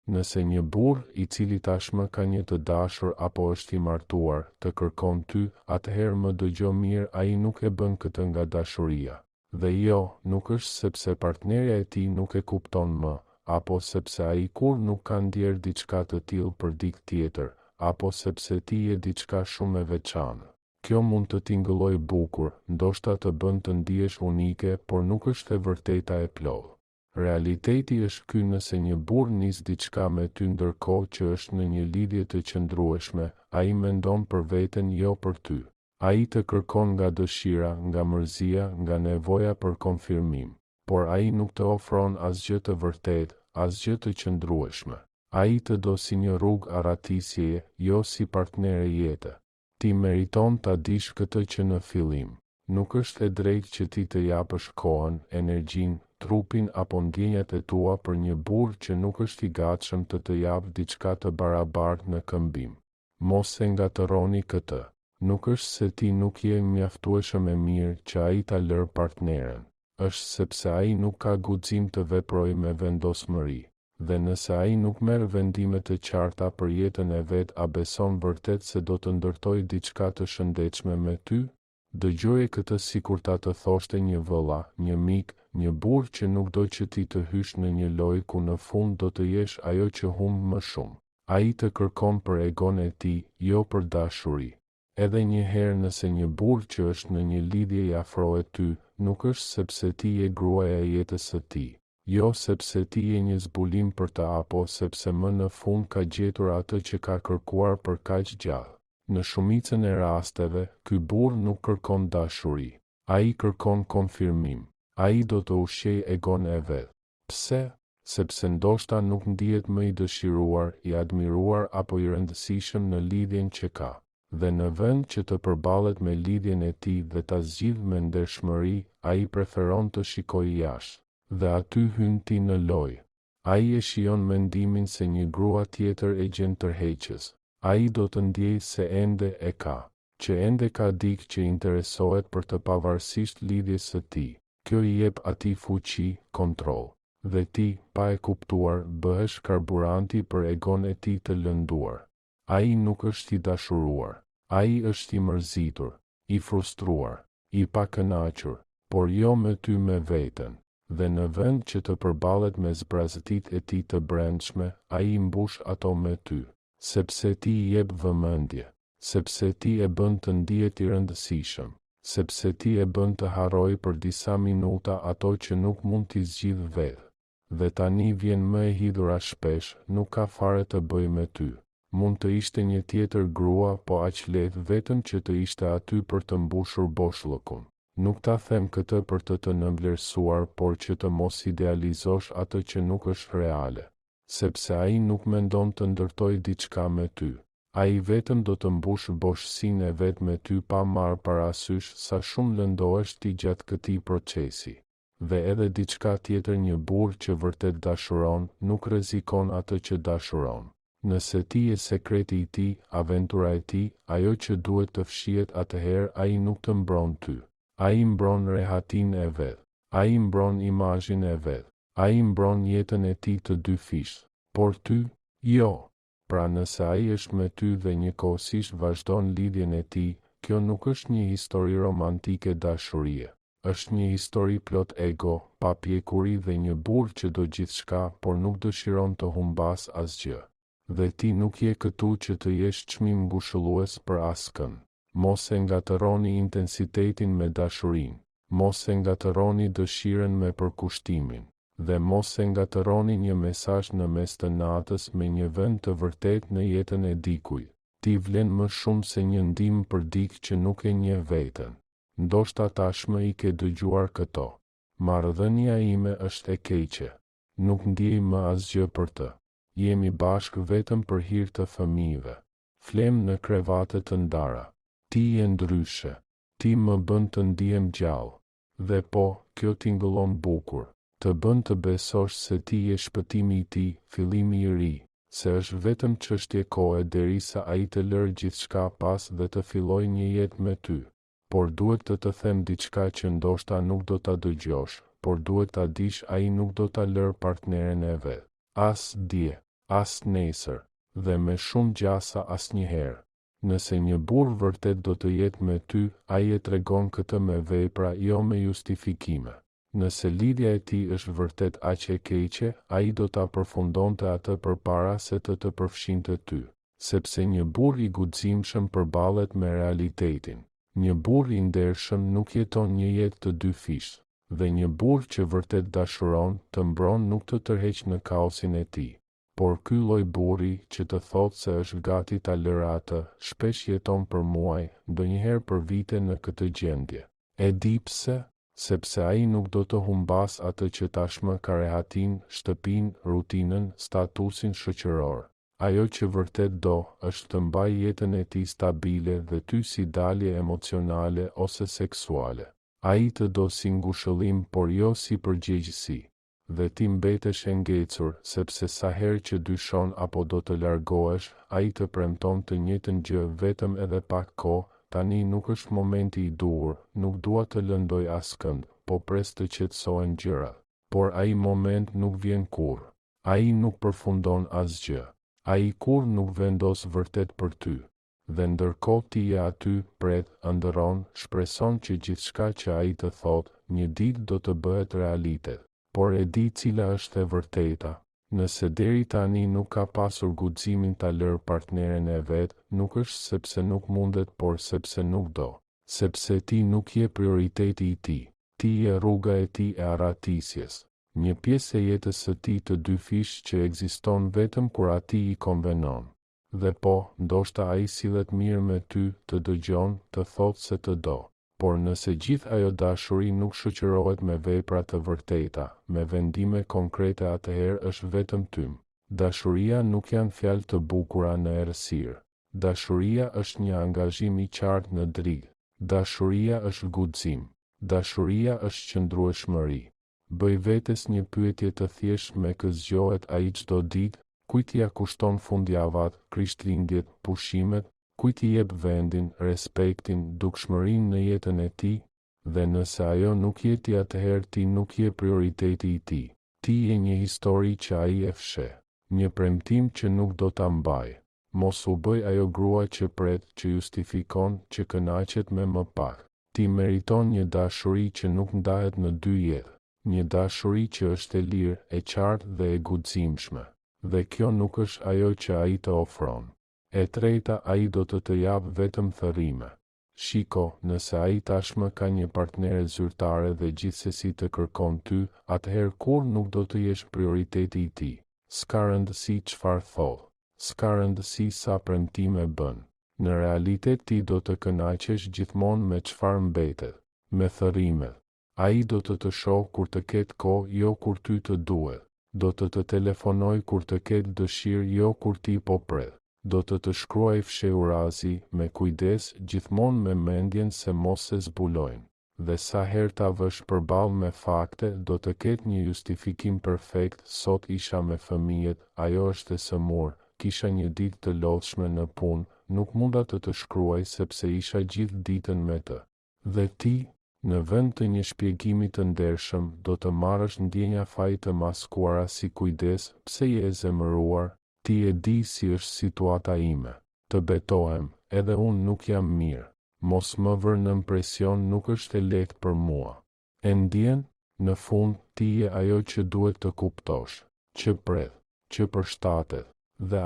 Nëse një burr I cili tashmë ka një të dashur apo është I martuar të kërkon ty, atëherë më dëgjo mirë, ai nuk e bën këtë nga dashuria. Dhe jo, nuk është sepse partnerja e tij nuk e kupton më, apo sepse ai kur nuk ka ndjerë diçka të tillë për dikë tjetër, apo sepse ti je diçka shumë e veçantë. Kjo mund të tingëllojë bukur, ndoshta të bën të ndihesh unike, por nuk është e vërteta e plotë. Realiteti është ky: nëse një burr nis diçka me ty ndërkohë që është në një lidhje të qëndrueshme, ai mendon për veten, jo për ty. Ai të kërkon nga dëshira, nga mërzia, nga nevoja për konfirmim, por ai nuk të ofron asgjë të vërtetë, asgjë të qëndrueshme. Ai të do si një rrugë arratisjeje, jo si partnere jete. Ti meriton ta dish këtë që në fillim. Nuk është e drejtë që ti të japësh kohën, energjinë, trupin apo ndjenjat e tua për një burr që nuk është I gatshëm të japë diçka të barabartë në këmbim. Mos e ngatëroni këtë. Nuk është se ti nuk je mjaftueshëm e mirë që ai ta lër partneren. Është sepse ai nuk ka guxim të veprojë me vendosmëri. Dhe nëse ai nuk merr vendime të qarta për jetën e vet, a beson vërtet se do të ndërtojë diçka të shëndetshme me ty? Dëgjoje këtë sikur ta të thoshte një vëlla, një mik, një burr që nuk do që ti të hysh në një lojë ku në fund do të jesh ajo që humb më shumë. Ai të kërkon për egon e tij, jo për dashuri. Edhe një herë nëse një burr që është në një lidhje I afrohet ty, nuk është sepse ti je gruaja e jetës së tij, jo sepse ti je një zbulim për ta, apo sepse më në fund ka gjetur atë që ka kërkuar për kaq gjatë. Në shumicën e rasteve, ky burr nuk kërkon dashuri. Ai kërkon konfirmim. Ai do të ushqej egon e vet. Pse? Sepse ndoshta nuk ndihet më I dëshiruar, I admiruar apo I rëndësishëm në lidhjen që ka. Dhe në vend që të përballet me lidhjen e tij dhe ta zgjidhë me ndershmëri, ai preferon të shikojë jashtë. Dhe aty hyn ti në lojë. Ai e shijon mendimin se një grua tjetër e gjen tërheqës. Ai do të ndjejë se ende e ka, që ende ka dikë që interesohet për të pavarësisht lidhjes së tij. Kjo I jep atij fuqi, kontroll. Dhe ti, pa e kuptuar, bëhesh karburanti për egon e tij të lënduar. Ai nuk është I dashuruar. Ai është I mërzitur, I frustruar, I pakënaqur, por jo me ty, me veten. Dhe në vend që të përballet me zbrazëtit e tij të brendshme, ai mbush ato me ty. Sepse ti I jep vëmendje, sepse ti e bën të ndihet I rëndësishëm, sepse ti e bën të harroj për disa minuta ato që nuk mund t'i zgjidh vetë. Dhe tani vjen më e hidhura shpesh, nuk ka fare të bëj me ty. Mund të ishte një tjetër grua, po aq lehtë vetëm që të ishte aty për të mbushur boshllëkun. Nuk ta them këtë për të nënvlerësuar, por që të mos idealizosh atë që nuk është reale. Sepse ai nuk mendon të ndërtojë diçka me ty. Ai vetëm do të mbush boshësinë e vet me ty pa marrë parasysh sa shumë lëndohesh ti gjatë këtij procesi. Dhe edhe diçka tjetër, një burr që vërtet dashuron, nuk rrezikon atë që dashuron. Nëse ti je sekreti I tij, aventura e tij, ajo që duhet të fshihet, atëherë ai nuk të mbron ty. Ai mbron rehatinë e vet. Ai mbron imazhin e vet. Ai mbron jetën e tij të dy fish, por ty, jo. Pra nëse ai është me ty dhe njëkohësisht vazhdon lidhjen e tij, kjo nuk është një histori romantike dashurie. Është një histori plot ego, papjekuri dhe një burr që do gjithçka, por nuk dëshiron të humbas asgjë. Dhe ti nuk je këtu që të jesh çmim ngushëllues për askën. Mos e ngatëroni intensitetin me dashurinë. Mos e ngatëroni dëshiren me përkushtimin. Dhe mos e ngatëroni një mesazh në mes të natës me një vend të vërtet në jetën e dikujt. Ti vlen më shumë se një ndihmë për dikë që nuk e njeh veten. Ndoshta tashmë I ke dëgjuar këto. Marrëdhënia ime është e keqe. Nuk ndiej më asgjë për të. Jemi bashkë vetëm për hir të fëmijëve. Flem në krevate të ndara. Ti je ndryshe. Ti më bën të ndihem gjallë. Dhe po, kjo tingëllon bukur. Të bën të besosh se ti je shpëtimi I tij, fillimi I ri, se është vetëm çështje kohe derisa ai të lërë gjithçka pas dhe të fillojë një jetë me ty. Por duhet të them diçka që ndoshta nuk do ta dëgjosh, por duhet ta dish, ai nuk do ta lërë partneren e vet. As dje. as nesër, dhe me shumë gjasa asnjëherë. Nëse një burr vërtet do të jetë me ty, ai e tregon këtë me vepra, jo me justifikime. Nëse lidhja e tij është vërtet aq e keqe, ai do ta përfundonte atë përpara se të përfshinte ty, sepse një burr i guximshëm përballet me realitetin. Një burr i ndershëm nuk jeton një jetë të dy fish, dhe një burr që vërtet dashuron të mbron nuk të tërheq në kaosin e tij. Por ky lloj burri që të thotë se është gati ta lërë atë, shpesh jeton për muaj, ndonjëherë për vite në këtë gjendje. E di pse? Sepse ai nuk do të humbas atë që tashmë ka rehatin, shtëpinë, rutinën, statusin shoqëror. Ajo që vërtet do, është të mbajë jetën e tij stabile dhe ty si dalje emocionale ose seksuale. Ai të do si ngushëllim, por jo si përgjegjësi. Dhe ti mbetesh e ngecur, sepse sa herë që dyshon apo do të largohesh, ai të premton të njëjtën gjë vetëm edhe pak kohë. Tani nuk është momenti i duhur, nuk dua të lëndoj askënd, po pres të qetësohen gjërat. Por ai moment nuk vjen kurrë. Ai nuk përfundon asgjë. Ai kurrë nuk vendos vërtet për ty. Dhe ndërkohë ti je aty, pret, ëndërron, shpreson që gjithçka që ai të thotë, një ditë do të bëhet realitet. Por e di cila është e vërteta. Nëse deri tani nuk ka pasur guximin ta lërë partneren e vet, nuk është sepse nuk mundet, por sepse nuk do. Sepse ti nuk je prioriteti i tij. Ti je rruga e tij e arratisjes. Një pjesë e jetës së tij të dy fish që ekziston vetëm kur atij i konvenon. Dhe po, ndoshta ai sillet mirë me ty, të dëgjon, të thotë se të do. Por nëse gjithë ajo dashuri nuk shoqërohet me vepra të vërteta, me vendime konkrete, atëherë është vetëm tym. Dashuria nuk janë fjalë të bukura në errësirë. Dashuria është një angazhim i qartë në drigë. Dashuria është guxim. Dashuria është qëndrueshmëri. Bëj vetes një pyetje të thjeshtë me kë zgjohet ai çdo ditë, kujt ia kushton fundjavat, Krishtlindjet, pushimet, kujt i jep vendin, respektin, dukshmërinë në jetën e tij, dhe nëse ajo nuk je ti, atëherë ti nuk je prioriteti i tij. Ti je një histori që ai e fsheh, një premtim që nuk do ta mbaj. Mos u bëj ajo grua që pret, që justifikon, që kënaqet me më pak. Ti meriton një dashuri që nuk ndahet në dy jetë, një dashuri që është e lirë, e qartë dhe e guximshme. Dhe kjo nuk është ajo që ai të ofron. E treta, ai do të jap vetëm thërrime. Shiko, nëse ai tashmë ka një partnere zyrtare dhe gjithsesi të kërkon ty, atëherë kur nuk do të jesh prioriteti i tij. S'ka rëndësi çfarë thotë, s'ka rëndësi sa premtime bën. Në realitet ti do të kënaqesh gjithmonë me çfarë mbetet, me thërrimet. Ai do të shoh kur të ketë kohë, jo kur ty të duhet. Do të telefonoj kur të ketë dëshirë, jo kur ti po pret. Do të shkruaj fshehurazi, me kujdes, gjithmonë me mendjen se mos se zbulojnë. Dhe sa herë ta vësh përballë me fakte, do të ketë një justifikim perfekt. Sot isha me fëmijët, ajo është e sëmurë, kisha një ditë të lodhshme në punë, nuk munda të shkruaj sepse isha gjithë ditën me të. Dhe ti, në vend të një shpjegimi të ndershëm, do të marrësh ndjenja faj të maskuara si kujdes, pse je e zemëruar. Ti e di si është situata ime. Të betohem, edhe unë nuk jam mirë. Mos më vër në presion, nuk është e lehtë për mua. E ndjen, në fund, ti je ajo që duhet të kuptosh, që pret, që përshtatet. Dhe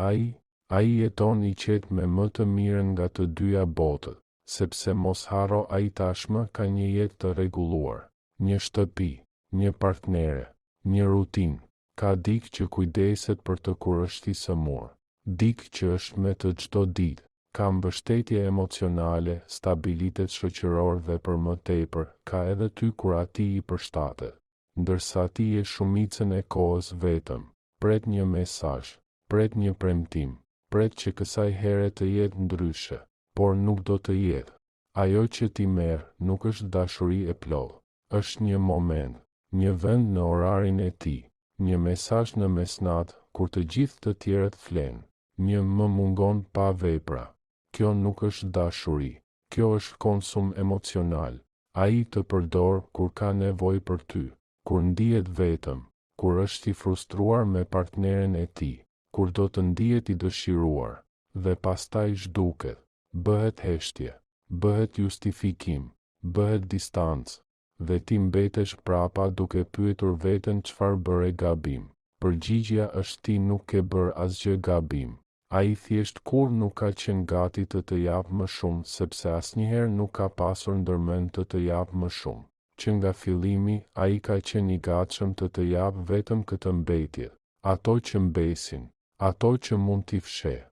ai jeton i qetë me më të mirën nga të dyja botët, sepse mos harro ai tashmë ka një jetë të rregulluar, një shtëpi, një partnere, një rutinë. Ka dikë që kujdeset për të kur është i sëmurë, dikë që është me të çdo ditë, ka mbështetje emocionale, stabilitet shoqëror dhe për më tepër, ka edhe ty kur ati i përshtatet. Ndërsa ti je shumicën e kohës vetëm, pret një mesazh, pret një premtim, pret që kësaj here të jetë ndryshe, por nuk do të jetë. Ajo që ti merr nuk është dashuri e plotë, është një moment, një vend në orarin e tij. Një mesazh në mesnat, kur të gjithë të tjerët flenë, një më mungon pa vepra. Kjo nuk është dashuri, kjo është konsum emocional. Ai të përdor kur ka nevojë për ty, kur ndihet vetëm, kur është i frustruar me partneren e tij. kur do të ndihet i dëshiruar, dhe pastaj zhduket, bëhet heshtje, bëhet justifikim, bëhet distancë, dhe ti mbetesh prapa duke pyetur veten çfarë bëre gabim. Përgjigjja është ti nuk ke bërë asgjë gabim. Ai thjesht kur nuk ka qenë gati të japë më shumë, sepse asnjëherë nuk ka pasur ndërmend të japë më shumë. Që nga fillimi, ai ka qenë i gatshëm të japë vetëm këtë mbetje, ato që mbesin, ato që mund t'i fsheh.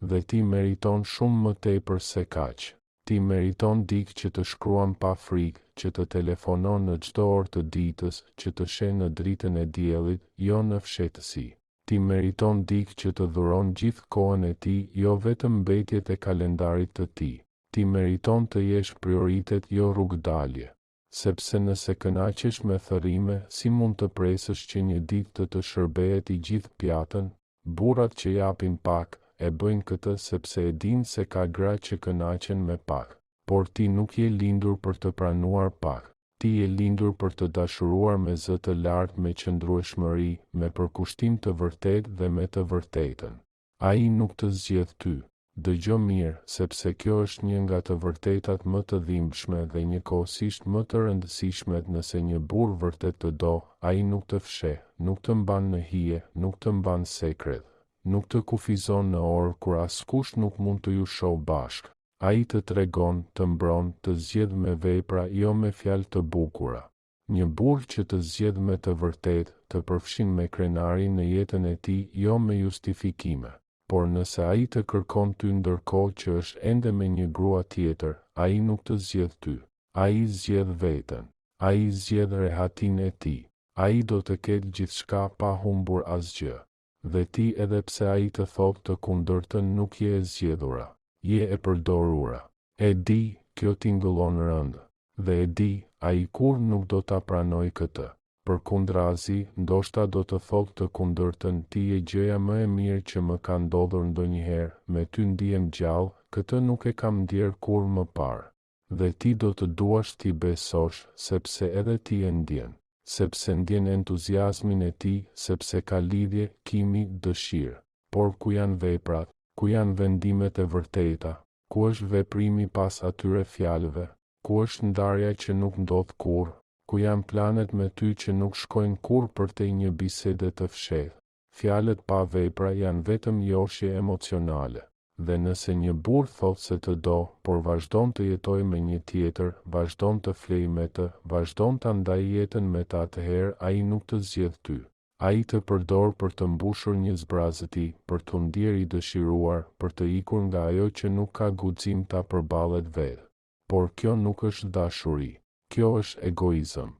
Dhe ti meriton shumë më tepër se kaq. Ti meriton dikë që të shkruan pa frikë, që të telefonon në çdo orë të ditës, që të sheh në dritën e diellit, jo në fshehtësi. Ti meriton dikë që të dhuron gjithë kohën e tij, jo vetëm mbetjet e kalendarit të tij. Ti meriton të jesh prioritet, jo rrugdalje. Sepse nëse kënaqesh me thërrime, si mund të presësh që një ditë të shërbehet i gjithë pjatën? Burrat që japin pak, e bëjnë këtë sepse e dinë se ka gra që kënaqen me pak. Por ti nuk je lindur për të pranuar pak. Ti je lindur për të dashuruar me zë të lartë, me qëndrueshmëri, me përkushtim të vërtetë dhe me të vërtetën. Ai nuk të zgjedh ty. Dëgjo mirë, sepse kjo është një nga të vërtetat më të dhimbshme dhe njëkohësisht më të rëndësishme. Nëse një burr vërtet të do, ai nuk të fsheh, nuk të mban në hije, nuk të mban sekret, nuk të kufizon në orë kur askush nuk mund të ju shoh bashkë. Ai të tregon, të mbron, të zgjedh me vepra, jo me fjalë të bukura. Një burr që të zgjedh me të vërtetë, të përfshin me krenari në jetën e tij, jo me justifikime. Por nëse ai të kërkon ty ndërkohë që është ende me një grua tjetër, ai nuk të zgjedh ty. Ai zgjedh veten. Ai zgjedh rehatin e tij. Ai do të ketë gjithçka pa humbur asgjë. Dhe ti, edhe pse ai të thotë të kundërtën, nuk je e zgjedhura. Je e përdorura. E di, kjo tingëllon rënd. Dhe e di, ai kur nuk do ta pranoj këtë. Përkundrazi, ndoshta do të thotë të kundërtën, ti je gjëja më e mirë që më ka ndodhur ndonjëherë, me ty ndihem gjallë, këtë nuk e kam ndjer kur më parë. Dhe ti do të duash t'i besosh, sepse edhe ti e ndjen. Sepse ndjen entuziazmin e tij, sepse ka lidhje, kimi, dëshirë. Por ku janë veprat, ku janë vendimet e vërteta, ku është veprimi pas atyre fjalëve, ku është ndarja që nuk ndodh kurrë, ku janë planet me ty që nuk shkojnë kurrë përtej një bisede të fshehtë. Fjalët pa vepra janë vetëm joshje emocionale. Dhe nëse një burr thotë se të do, por vazhdon të jetojë me një tjetër, vazhdon të flejë me të, vazhdon ta ndajë jetën me të, atëherë ai nuk të zgjedh ty. Ai të përdor për të mbushur një zbrazë të tij, për të ndier i dëshiruar, për të ikur nga ajo që nuk ka guxim ta përballet vetë. Por kjo nuk është dashuri. Kjo është egoizëm.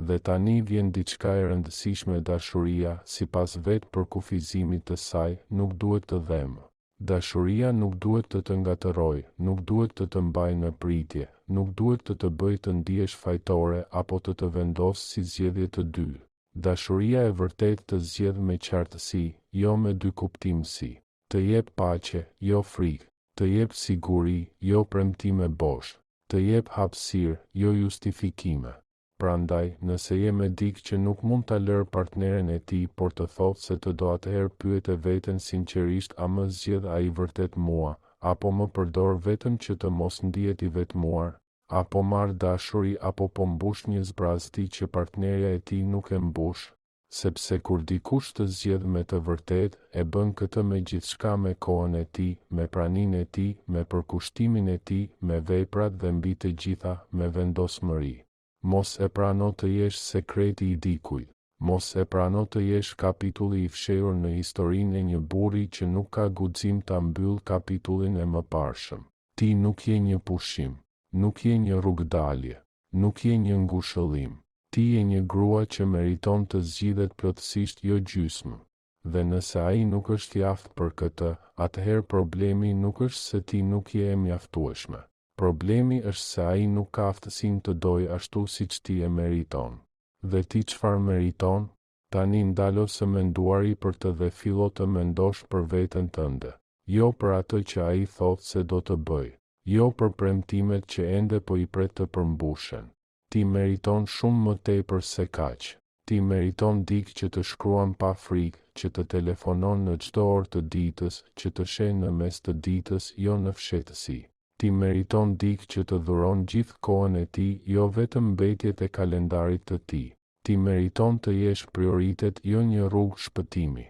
Dhe tani vjen diçka e rëndësishme. Dashuria, sipas vetë përkufizimit të saj, nuk duhet të dhemë. Dashuria nuk duhet të ngatërojë, nuk duhet të mbajë në pritje, nuk duhet të bëjë të ndihesh fajtore apo të vendosë si zgjedhje të dy. Dashuria e vërtetë të zgjedh me qartësi, jo me dy kuptimësi. Të jep paqe, jo frikë. Të jep siguri, jo premtime bosh. Të jep hapësirë, jo justifikime. Prandaj, nëse je me dikë që nuk mund ta lërë partneren e tij, por të thotë se të do, atëherë pyete veten sinqerisht, a më zgjedh ai vërtet mua, apo më përdor vetëm që të mos ndihet i vetmuar, apo marr dashuri, apo po mbush një zbrazti që partnerja e tij nuk e mbush. Sepse kur dikush të zgjedh me të vërtetë, e bën këtë me gjithçka, me kohën e tij, me praninë e tij, me përkushtimin e tij, me veprat dhe mbi të gjitha, me vendosmëri. Mos e prano të jesh sekreti i dikujt. Mos e prano të jesh kapitulli i fshehur në historinë e një burri që nuk ka guxim ta mbyll kapitullin e mëparshëm. Ti nuk je një pushim, nuk je një rrugdalje, nuk je një ngushëllim. Ti je një grua që meriton të zgjidhet plotësisht, jo gjysmë. Dhe nëse ai nuk është i aftë për këtë, atëherë problemi nuk është se ti nuk je e mjaftueshme. Problemi është se ai nuk ka aftësinë të dojë ashtu siç ti e meriton. Dhe ti çfarë meriton? Tani ndalo së menduari për të dhe fillo të mendosh për veten tënde. Jo për atë që ai thotë se do të bëj. Jo për premtimet që ende po i pret të përmbushen. Ti meriton shumë më tepër se kaq. Ti meriton dikë që të shkruan pa frikë, që të telefonon në çdo orë të ditës, që të shen në mes të ditës, jo në fshehtësi. Ti meriton dikë që të dhuron gjithë kohën e tij, jo vetëm mbetjet e kalendarit të tij. Ti meriton të jesh prioritet, jo një rrugë shpëtimi.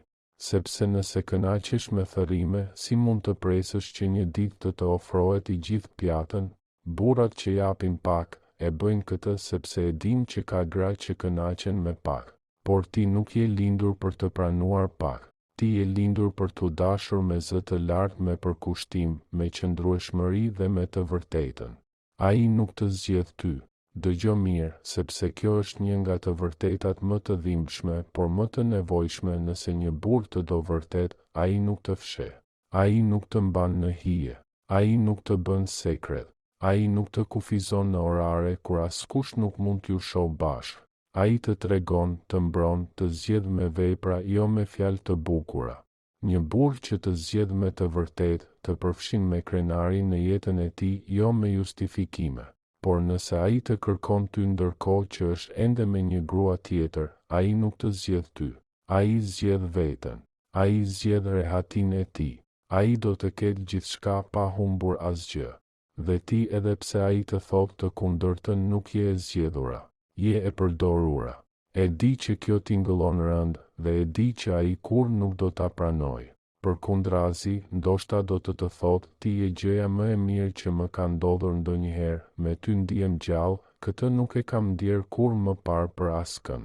Sepse nëse kënaqesh me thërrime, si mund të presësh që një ditë të ofrohet i gjithë pjatën? Burrat që japin pak, e bëjnë këtë sepse e dinë që ka gra që kënaqen me pak. Por ti nuk je lindur për të pranuar pak. Ti je lindur për t'u dashur me zë të lartë, me përkushtim, me qëndrueshmëri dhe me të vërtetën. Ai nuk të zgjedh ty. Dëgjo mirë, sepse kjo është një nga të vërtetat më të dhimbshme, por më të nevojshme. Nëse një burr të do vërtet, ai nuk të fsheh. Ai nuk të mban në hije. Ai nuk të bën sekret. Ai nuk të kufizon në orare kur askush nuk mund t'ju shoh bashkë. Ai të tregon, të mbron, të zgjedh me vepra, jo me fjalë të bukura. Një burr që të zgjedh me të vërtetë, të përfshin me krenari në jetën e tij, jo me justifikime. Por nëse ai të kërkon ty ndërkohë që është ende me një grua tjetër, ai nuk të zgjedh ty. Ai zgjedh veten. Ai zgjedh rehatin e tij. Ai do të ketë gjithçka pa humbur asgjë. Dhe ti, edhe pse ai të thotë të kundërtën, nuk je e zgjedhura. Je e përdorura. E di që kjo tingëllon rënd, dhe e di që ai kur nuk do ta pranoj. Përkundrazi, ndoshta do të thotë, ti je gjëja më e mirë që më ka ndodhur ndonjëherë, me ty ndihem gjallë, këtë nuk e kam ndier kur më parë për askën.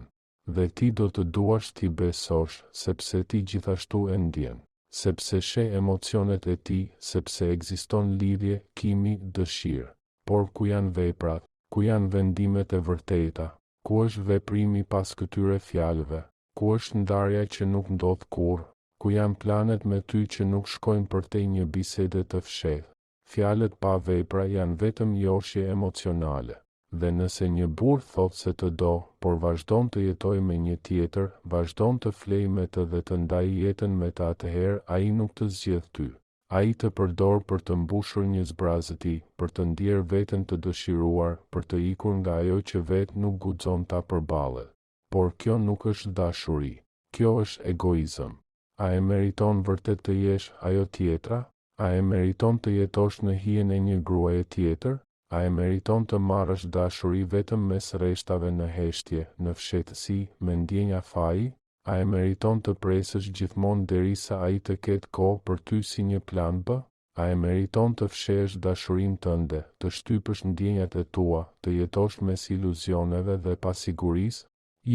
Dhe ti do të duash t'i besosh, sepse ti gjithashtu e ndjen. Sepse sheh emocionet e tij, sepse ekziston lidhje, kimi, dëshirë. Por ku janë veprat? Ku janë vendimet e vërteta? Ku është veprimi pas këtyre fjalëve? Ku është ndarja që nuk ndodh kurrë? Ku janë planet me ty që nuk shkojnë përtej një bisede të fshehtë? Fjalët pa vepra janë vetëm joshje emocionale. Dhe nëse një burr thotë se të do, por vazhdon të jetojë me një tjetër, vazhdon të flejë me të dhe të ndajë jetën me të, atëherë ai nuk të zgjedh ty. Ai të përdor për të mbushur një zbrazë ti, për të ndier veten të dëshiruar, për të ikur nga ajo që vetë nuk guxon ta përballet. Por kjo nuk është dashuri. Kjo është egoizëm. A e meriton vërtet të jesh ajo tjetra? A e meriton të jetosh në hijen e një gruaje tjetër? A e meriton të marrësh dashuri vetëm mes rreshtave në heshtje, në fshehtësi, me ndjenja faji? A e meriton të presësh gjithmonë derisa ai të ketë kohë për ty si një plan B? A e meriton të fshesh dashurinë tënde, të shtypësh ndjenjat e tua, të jetosh mes iluzioneve dhe pasigurisë?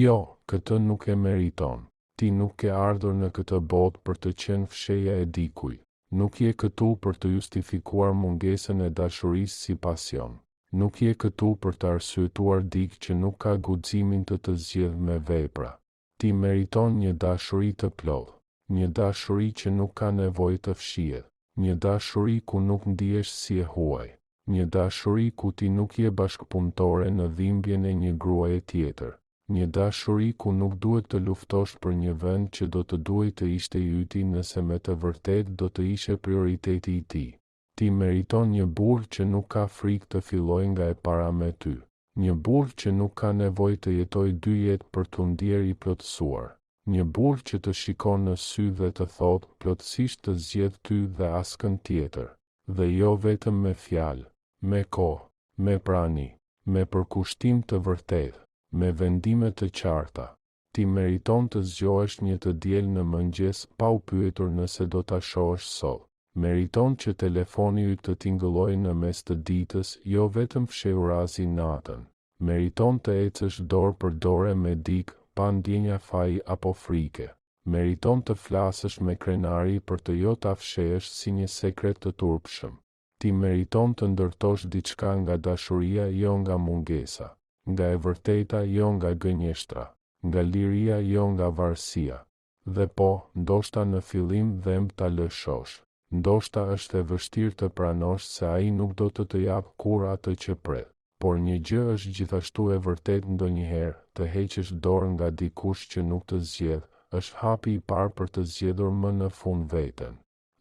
Jo, këtë nuk e meriton. Ti nuk ke ardhur në këtë botë për të qenë fshehja e dikujt. Nuk je këtu për të justifikuar mungesën e dashurisë si pasion. Nuk je këtu për të arsyetuar dikë që nuk ka guximin të zgjedhë me vepra. Ti meriton një dashuri të plotë, një dashuri që nuk ka nevojë të fshihet, një dashuri ku nuk ndihesh si e huaj, një dashuri ku ti nuk je bashkëpunëtore në dhimbjen e një gruaje tjetër, një dashuri ku nuk duhet të luftosh për një vend që do të duhej të ishte i yti nëse me të vërtetë do të ishe prioriteti i tij. Ti meriton një burr që nuk ka frikë të fillojë nga e para me ty. Një burr që nuk ka nevojë të jetojë dy jetë për t'u ndier i plotësuar. Një burr që të shikon në sy dhe të thotë plotësisht të zgjedh ty dhe askën tjetër. Dhe jo vetëm me fjalë, me kohë, me prani, me përkushtim të vërtetë, me vendime të qarta. Ti meriton të zgjohesh një të diel në mëngjes pa u pyetur nëse do ta shohësh sot. Meriton që telefoni yt të tingëllojë në mes të ditës, jo vetëm fshehurazi natën. Meriton të ecësh dorë për dore me dikë, pa ndjenja faji apo frike. Meriton të flasësh me krenari për të jo ta fshehësh si një sekret të turpshëm. Ti meriton të ndërtosh diçka nga dashuria, jo nga mungesa, nga e vërteta, jo nga gënjeshtra, nga liria, jo nga varësia. Dhe po, ndoshta në fillim dhem ta lëshosh. Ndoshta është e vështirë të pranosh se ai nuk do të japë kur atë që pret. Por një gjë është gjithashtu e vërtetë, ndonjëherë të heqësh dorë nga dikush që nuk të zgjedh, është hapi i parë për të zgjedhur më në fund veten.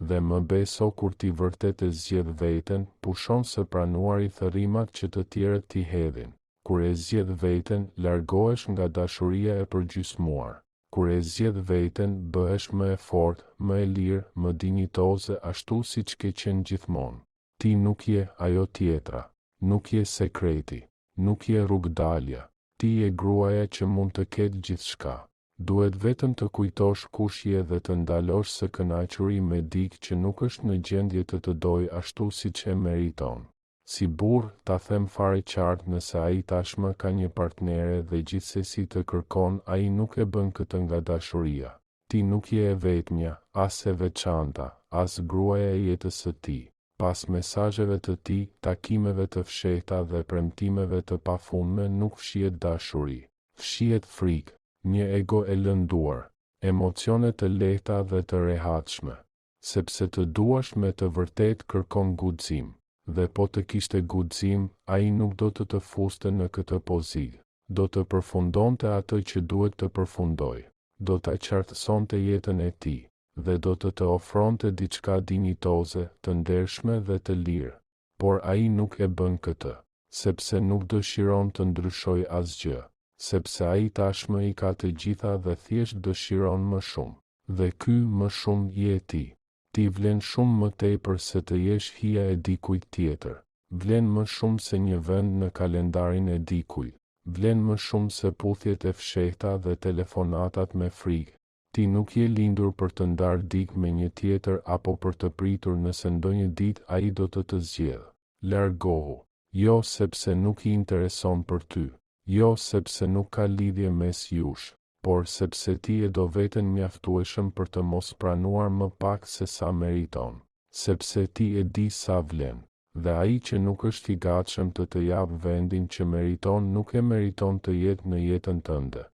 Dhe më beso, kur ti vërtet e zgjedh veten, pushon së pranuari thërrimat që të tjerët ti hedhin. Kur e zgjedh veten, largohesh nga dashuria e përgjysmuar. Kur e zgjedh veten, bëhesh më e fortë, më e lirë, më dinjitoze ashtu siç ke qenë gjithmonë. Ti nuk je ajo tjetra, nuk je sekreti, nuk je rrugdalja. Ti je gruaja që mund të ketë gjithçka. Duhet vetëm të kujtosh kush je dhe të ndalosh së kënaquri me dikë që nuk është në gjendje të të dojë ashtu siç e meriton. Si burr, ta them fare qartë, nëse ai tashmë ka një partnere dhe gjithsesi të kërkon, ai nuk e bën këtë nga dashuria. Ti nuk je e vetmja, as e veçanta, as gruaja e jetës së tij. Pas mesazheve të tij, takimeve të fshehta dhe premtimeve të pafundme nuk fshihet dashuri. Fshihet frikë, një ego e lënduar, emocione të lehta dhe të rehatshme. Sepse të duash me të vërtet kërkon guxim. Dhe po të kishte guxim, ai nuk do të fuste në këtë pozitë. Do të përfundonte atë që duhet të përfundoj. Do ta qartësonte jetën e tij dhe do të ofronte diçka dinjitoze, të ndershme dhe të lirë. Por ai nuk e bën këtë, sepse nuk dëshiron të ndryshoj asgjë, sepse ai tashmë i ka të gjitha dhe thjesht dëshiron më shumë. Dhe ky më shumë je ti. Ti vlen shumë më tepër se të jesh hija e dikujt tjetër. Vlen më shumë se një vend në kalendarin e dikujt. Vlen më shumë se puthjet e fshehta dhe telefonatat me frikë. Ti nuk je lindur për të ndarë dikë me një tjetër apo për të pritur nëse ndonjë ditë ai do të zgjedhë. Largohu. Jo sepse nuk i intereson për ty. Jo sepse nuk ka lidhje mes jush, por sepse ti e do veten mjaftueshëm për të mos pranuar më pak se sa meriton. Sepse ti e di sa vlen, dhe ai që nuk është i gatshëm të japë vendin që meriton nuk e meriton të jetë në jetën tënde.